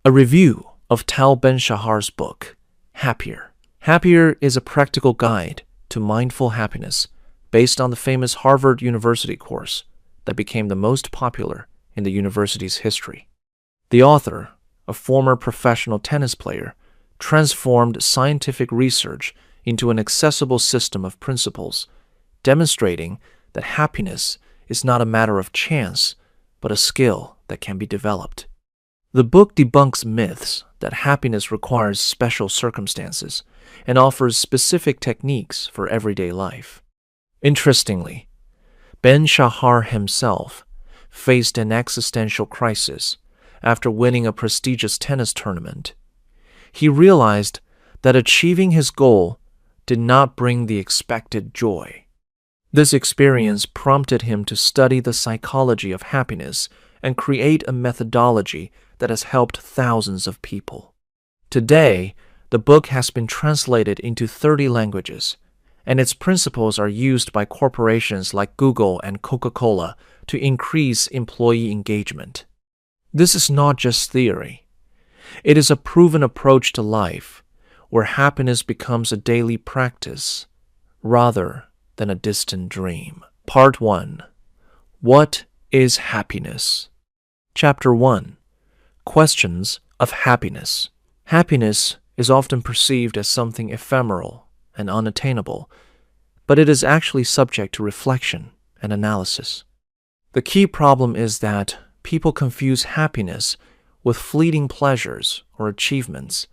A review of Tal Ben-Shahar's book, Happier. Happier is a practical guide to mindful happiness based on the famous Harvard University course that became the most popular in the university's history. The author, a former professional tennis player, transformed scientific research into an accessible system of principles, demonstrating that happiness is not a matter of chance, but a skill that can be developed. The book debunks myths that happiness requires special circumstances and offers specific techniques for everyday life. Interestingly, Ben-Shahar himself faced an existential crisis after winning a prestigious tennis tournament. He realized that achieving his goal did not bring the expected joy. This experience prompted him to study the psychology of happiness and create a methodology that has helped thousands of people. Today, the book has been translated into 30 languages, and its principles are used by corporations like Google and Coca-Cola to increase employee engagement. This is not just theory. It is a proven approach to life, where happiness becomes a daily practice rather than a distant dream. Part 1. What is happiness? Chapter 1. Questions of happiness. Happiness is often perceived as something ephemeral and unattainable, but it is actually subject to reflection and analysis. The key problem is that people confuse happiness with fleeting pleasures or achievements,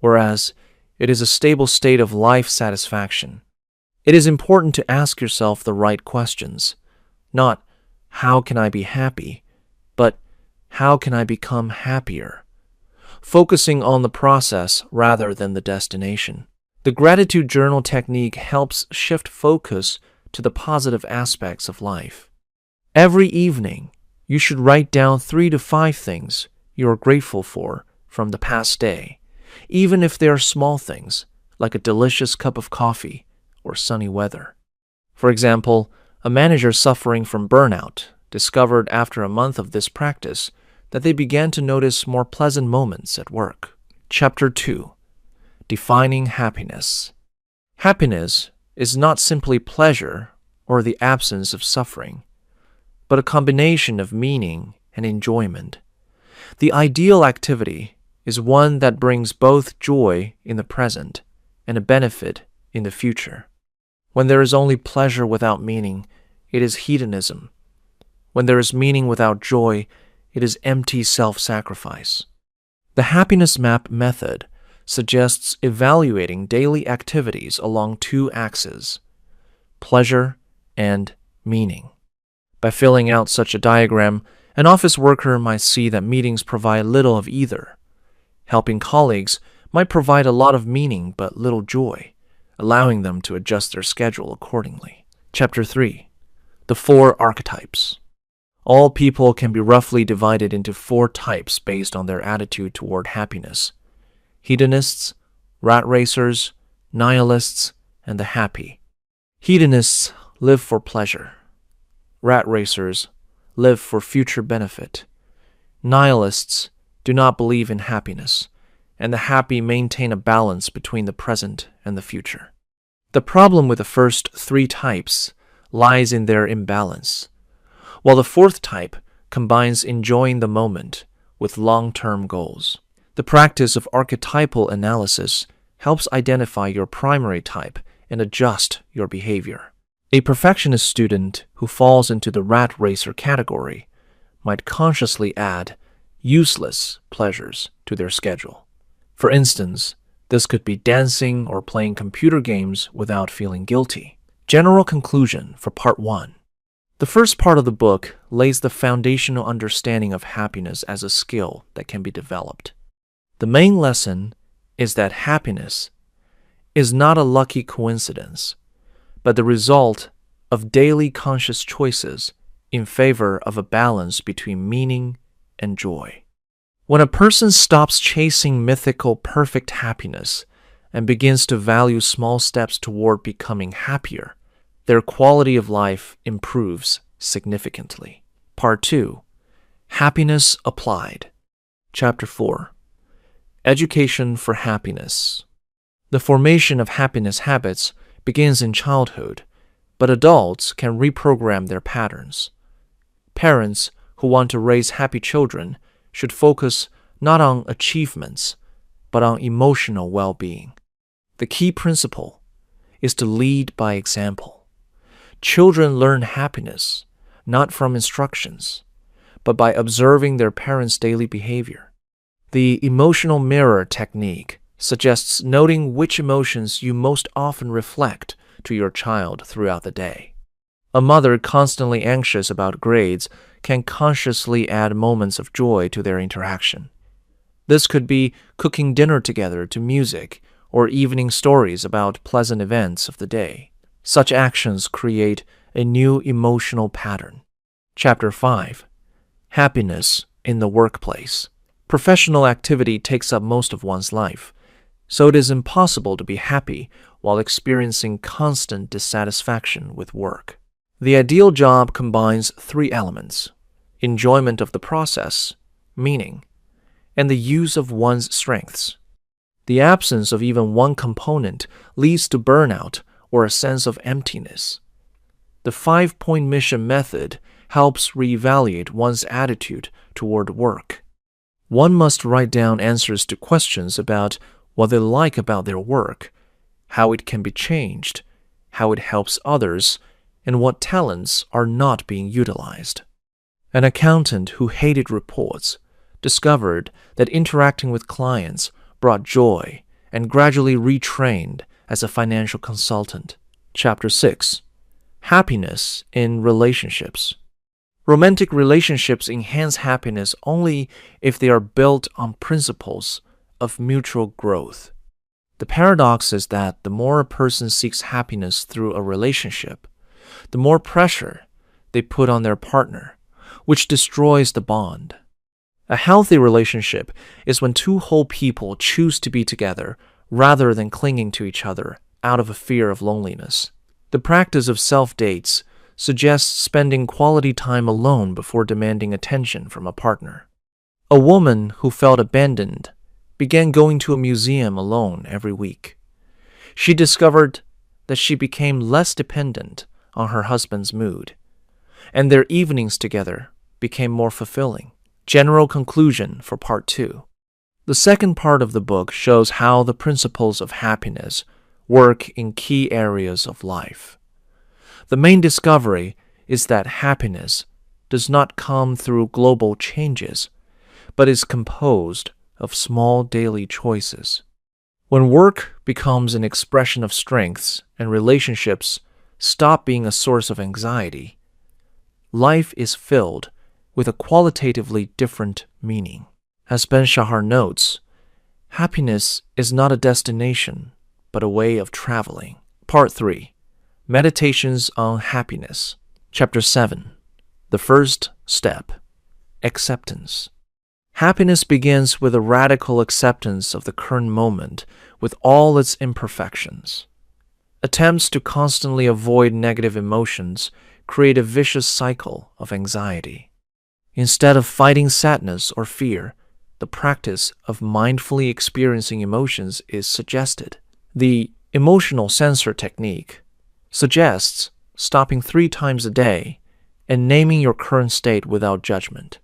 whereas it is a stable state of life satisfaction. It is important to ask yourself the right questions, not how can I be happy, but how can I become happier? Focusing on the process rather than the destination. The gratitude journal technique helps shift focus to the positive aspects of life. Every evening, you should write down 3 to 5 things you are grateful for from the past day, even if they are small things, like a delicious cup of coffee or sunny weather. For example, a manager suffering from burnout discovered after a month of this practice that they began to notice more pleasant moments at work. Chapter 2. Defining happiness. Happiness is not simply pleasure or the absence of suffering, but a combination of meaning and enjoyment. The ideal activity is one that brings both joy in the present and a benefit in the future. When there is only pleasure without meaning, it is hedonism. When there is meaning without joy, it is empty self-sacrifice. The happiness map method suggests evaluating daily activities along 2 axes, pleasure and meaning. By filling out such a diagram, an office worker might see that meetings provide little of either. Helping colleagues might provide a lot of meaning but little joy, allowing them to adjust their schedule accordingly. Chapter 3. The 4 archetypes. All people can be roughly divided into 4 types based on their attitude toward happiness: hedonists, rat racers, nihilists, and the happy. Hedonists live for pleasure. Rat racers live for future benefit. Nihilists do not believe in happiness, and the happy maintain a balance between the present and the future. The problem with the first 3 types lies in their imbalance, while the 4th type combines enjoying the moment with long-term goals. The practice of archetypal analysis helps identify your primary type and adjust your behavior. A perfectionist student who falls into the rat racer category might consciously add useless pleasures to their schedule. For instance, this could be dancing or playing computer games without feeling guilty. General conclusion for Part 1. The first part of the book lays the foundational understanding of happiness as a skill that can be developed. The main lesson is that happiness is not a lucky coincidence, but the result of daily conscious choices in favor of a balance between meaning and joy. When a person stops chasing mythical perfect happiness and begins to value small steps toward becoming happier, their quality of life improves significantly. Part 2. Happiness Applied. Chapter 4. Education for happiness. The formation of happiness habits begins in childhood, but adults can reprogram their patterns. Parents who want to raise happy children should focus not on achievements, but on emotional well-being. The key principle is to lead by example. Children learn happiness not from instructions, but by observing their parents' daily behavior. The emotional mirror technique suggests noting which emotions you most often reflect to your child throughout the day. A mother constantly anxious about grades can consciously add moments of joy to their interaction. This could be cooking dinner together to music or evening stories about pleasant events of the day. Such actions create a new emotional pattern. Chapter 5. Happiness in the workplace. Professional activity takes up most of one's life, so it is impossible to be happy while experiencing constant dissatisfaction with work. The ideal job combines three elements: enjoyment of the process, meaning, and the use of one's strengths. The absence of even one component leads to burnout or a sense of emptiness. The 5-point mission method helps reevaluate one's attitude toward work. One must write down answers to questions about what they like about their work, how it can be changed, how it helps others, and what talents are not being utilized. An accountant who hated reports discovered that interacting with clients brought joy and gradually retrained as a financial consultant. Chapter 6. Happiness in relationships. Romantic relationships enhance happiness only if they are built on principles of mutual growth. The paradox is that the more a person seeks happiness through a relationship, the more pressure they put on their partner, which destroys the bond. A healthy relationship is when two whole people choose to be together rather than clinging to each other out of a fear of loneliness. The practice of self-dates suggests spending quality time alone before demanding attention from a partner. A woman who felt abandoned began going to a museum alone every week. She discovered that she became less dependent on her husband's mood, and their evenings together became more fulfilling. General conclusion for Part 2. The second part of the book shows how the principles of happiness work in key areas of life. The main discovery is that happiness does not come through global changes, but is composed of small daily choices. When work becomes an expression of strengths and relationships stop being a source of anxiety, life is filled with a qualitatively different meaning. As Ben-Shahar notes, happiness is not a destination, but a way of traveling. Part 3. Meditations on Happiness. Chapter 7. The first step. Acceptance. Happiness begins with a radical acceptance of the current moment with all its imperfections. Attempts to constantly avoid negative emotions create a vicious cycle of anxiety. Instead of fighting sadness or fear, the practice of mindfully experiencing emotions is suggested. The emotional sensor technique suggests stopping 3 times a day and naming your current state without judgment.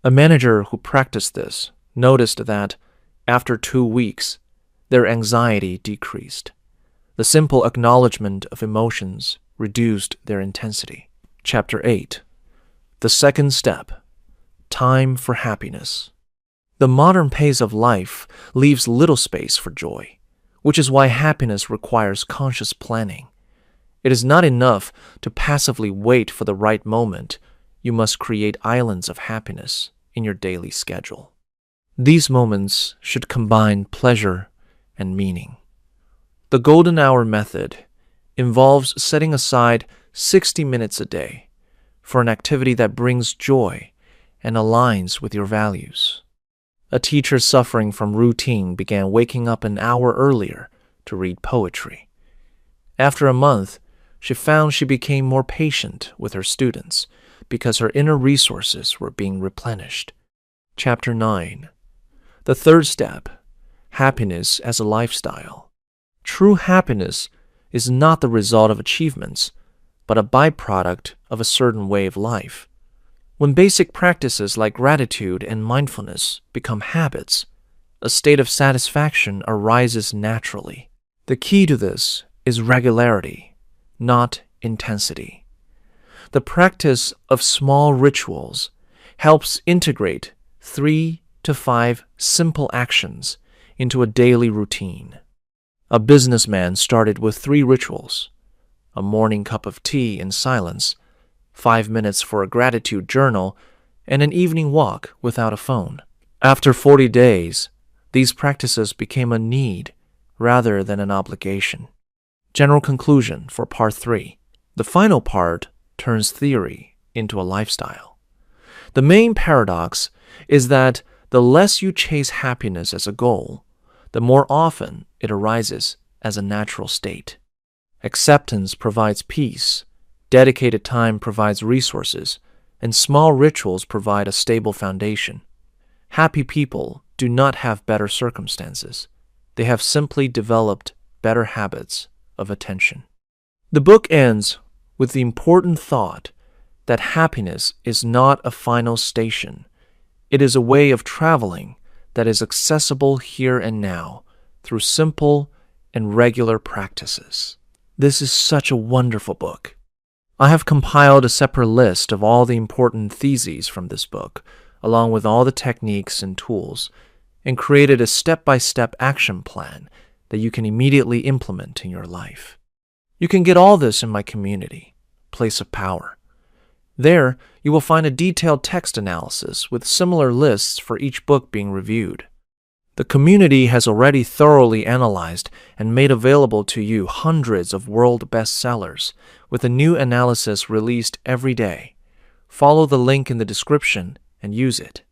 A manager who practiced this noticed that after 2 weeks, their anxiety decreased. The simple acknowledgement of emotions reduced their intensity. Chapter 8. The second step. Time for happiness. The modern pace of life leaves little space for joy, which is why happiness requires conscious planning. It is not enough to passively wait for the right moment. You must create islands of happiness in your daily schedule. These moments should combine pleasure and meaning. The golden hour method involves setting aside 60 minutes a day for an activity that brings joy and aligns with your values. A teacher suffering from routine began waking up an hour earlier to read poetry. After a month, she found she became more patient with her students because her inner resources were being replenished. Chapter 9. The third step. happiness as a lifestyle. True happiness is not the result of achievements, but a byproduct of a certain way of life. When basic practices like gratitude and mindfulness become habits, a state of satisfaction arises naturally. The key to this is regularity, not intensity. The practice of small rituals helps integrate 3 to 5 simple actions into a daily routine. A businessman started with 3 rituals: a morning cup of tea in silence, 5 minutes for a gratitude journal, and an evening walk without a phone. After 40 days, these practices became a need rather than an obligation. General conclusion for part 3. The final part turns theory into a lifestyle. The main paradox is that the less you chase happiness as a goal, the more often it arises as a natural state. Acceptance provides peace, dedicated time provides resources, and small rituals provide a stable foundation. Happy people do not have better circumstances. They have simply developed better habits of attention. The book ends with the important thought that happiness is not a final station. It is a way of traveling that is accessible here and now through simple and regular practices. This is such a wonderful book. I have compiled a separate list of all the important theses from this book, along with all the techniques and tools, and created a step-by-step action plan that you can immediately implement in your life. You can get all this in my community, Place of Power. There, you will find a detailed text analysis with similar lists for each book being reviewed. The community has already thoroughly analyzed and made available to you hundreds of world bestsellers, with a new analysis released every day. Follow the link in the description and use it.